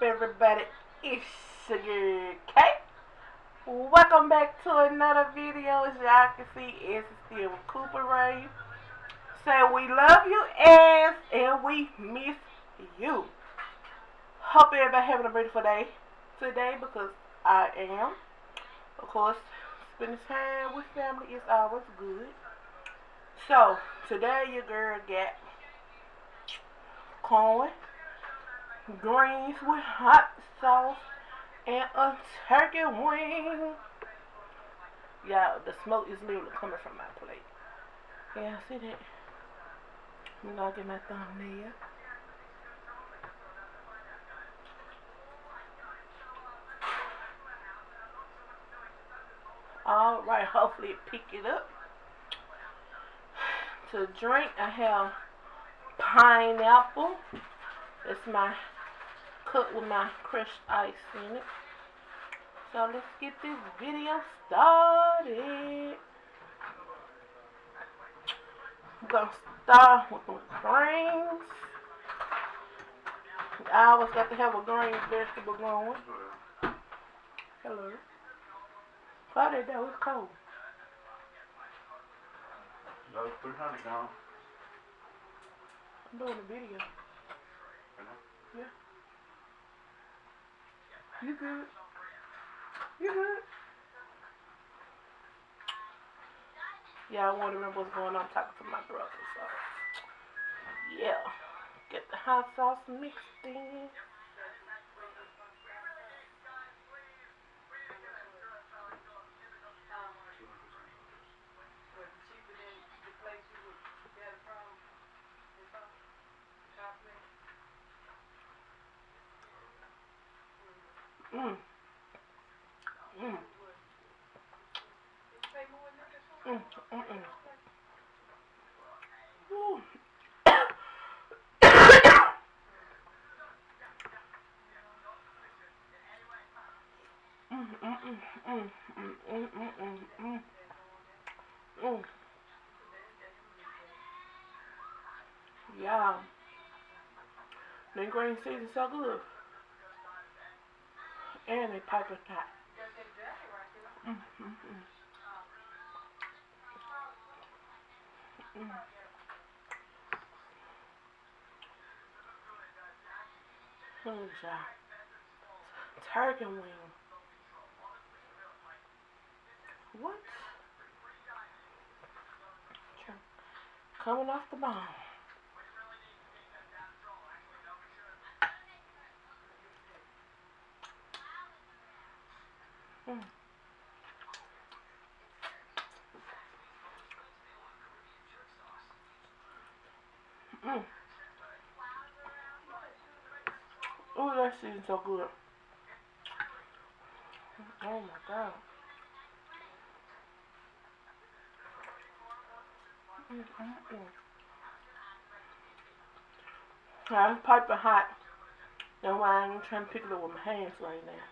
everybody? It's your girl K. Welcome back to another video. As y'all can see, it's still recuperating. So we love you ass and we miss you. Hope everybody having a beautiful day today because I am. Of course, spending time with family is always good. So today your girl got corn, greens with hot sauce, and a turkey wing. Yeah, the smoke is literally coming from my plate. Yeah, see that? I'm gonna get my thumbnail. Alright, hopefully it pick it up. To drink, I have pineapple. It's my cup with my crushed ice in it. So let's get this video started. I'm gonna start with the greens. I always got to have a green vegetable going. Hello. Why did that was cold? No, 300 gone. I'm doing a video. Yeah. You good? You good? Yeah, I want to remember what's going on. I'm talking to my brother, so yeah. Get the hot sauce mixed in. Mm. Mm. Mm. Mm. Mm. Ooh. Mm. Mm. Mm. Mm. Mm. Mm. Mm. Mm. Yeah. The green seeds are so good. And they piping hot. Mm. Mm. Mm. Mm. Mm. Yeah. Turkey wing. What? Coming off the bone. Mm. Mm. Oh, that season's so good. Oh my god. Mm. Mm. Mm. Yeah, it's piping hot. That's why I'm trying to pick it up with my hands right now.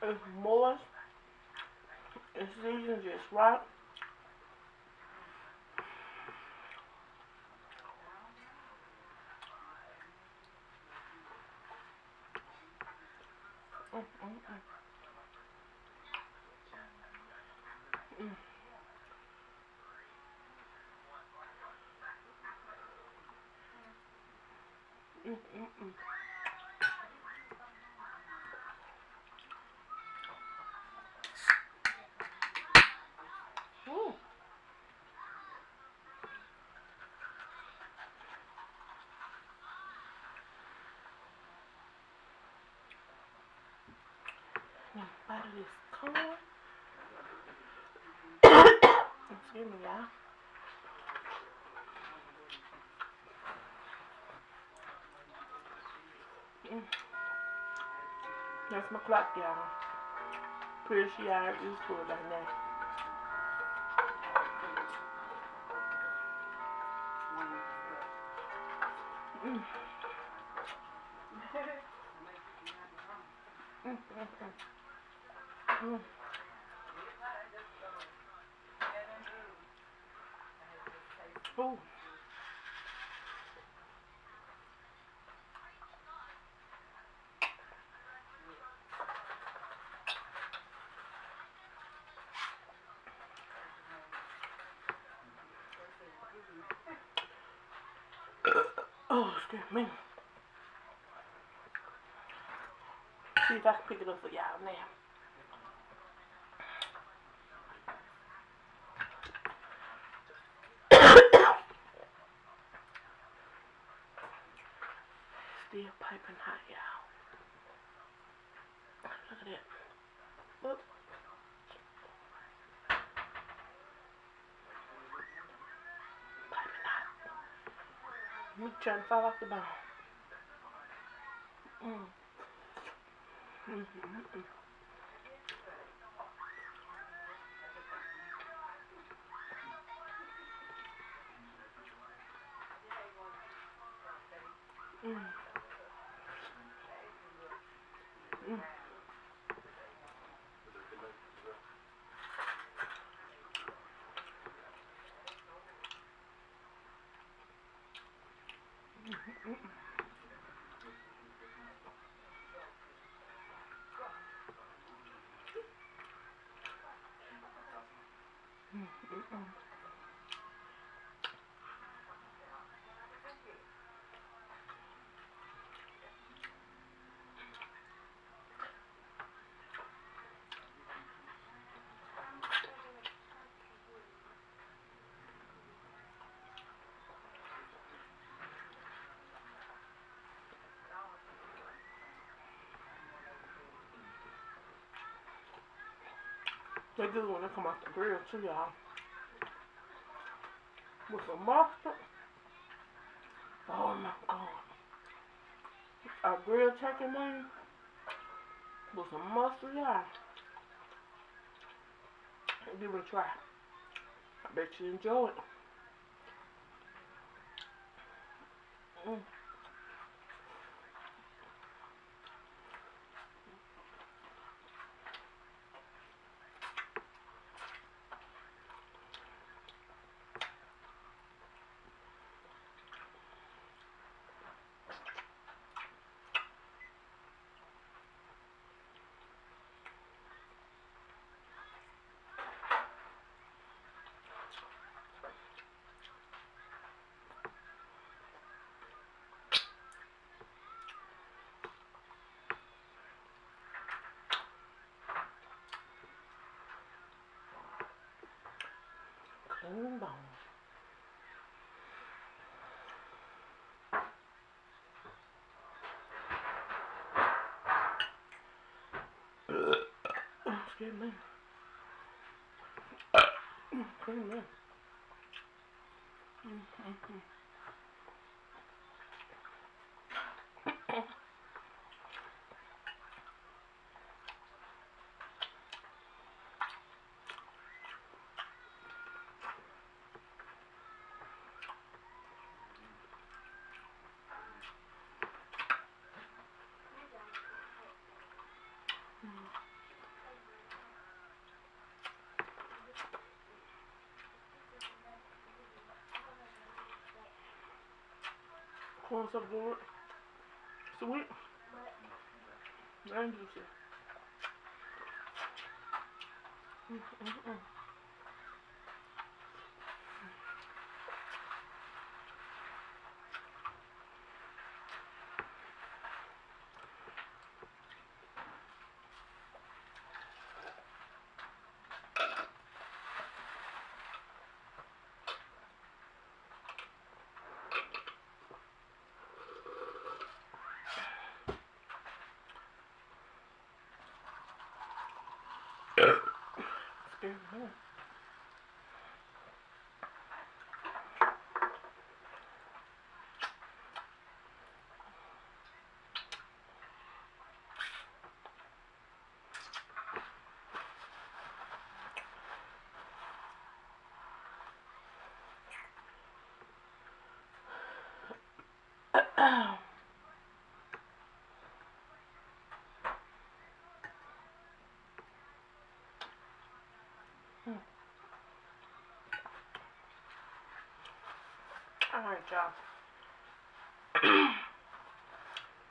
It's moist. It's seasoned just right. Mm. Mm. Mm. Mm. Mm. Mm. Mm. Now, bite of this corn. Excuse me, y'all. Mm. That's my clock, y'all. Pretty sure y'all used to it by now. Mm. Mm. Mm. Mm. Ooh. Oh, excuse me. See if I can pick it up for y'all now. Still piping hot, y'all. Look at that. Look. Piping hot. Me trying to fall off the bone. Mm. Mm-hmm. Mm. Mm. They good when they come off the grill too, y'all. With some mustard. Oh my god. A grilled turkey wing with some mustard, y'all. Give it a try. I bet you enjoy it. Mm. Clean bone. Excuse me. Clean me. Mm-hmm. Corn so good. Sweet. And juicy. Mm-mm-mm. Excuse me. Alright, y'all.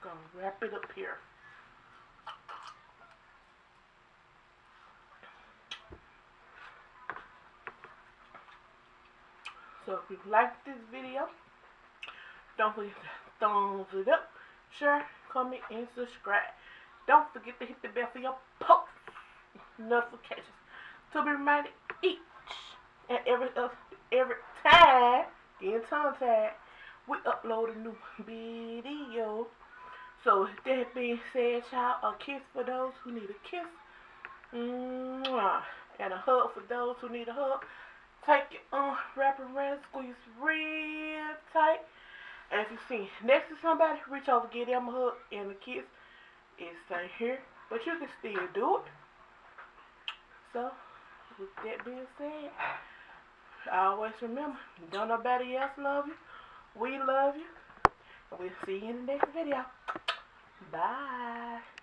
Gonna wrap it up here. So if you liked this video, Don't forget to thumbs it up, share, comment, and subscribe. Don't forget to hit the bell for your post notifications to be reminded each and every time, getting tongue tied, we upload a new video. So that being said, y'all, a kiss for those who need a kiss. Mwah. And a hug for those who need a hug. Take it on, wrap it around, squeeze real tight. And if you see next to somebody, reach over, give them a hug and a kiss. It's right here, but you can still do it. So, with that being said, always remember, don't nobody else love you. We love you. And we'll see you in the next video. Bye.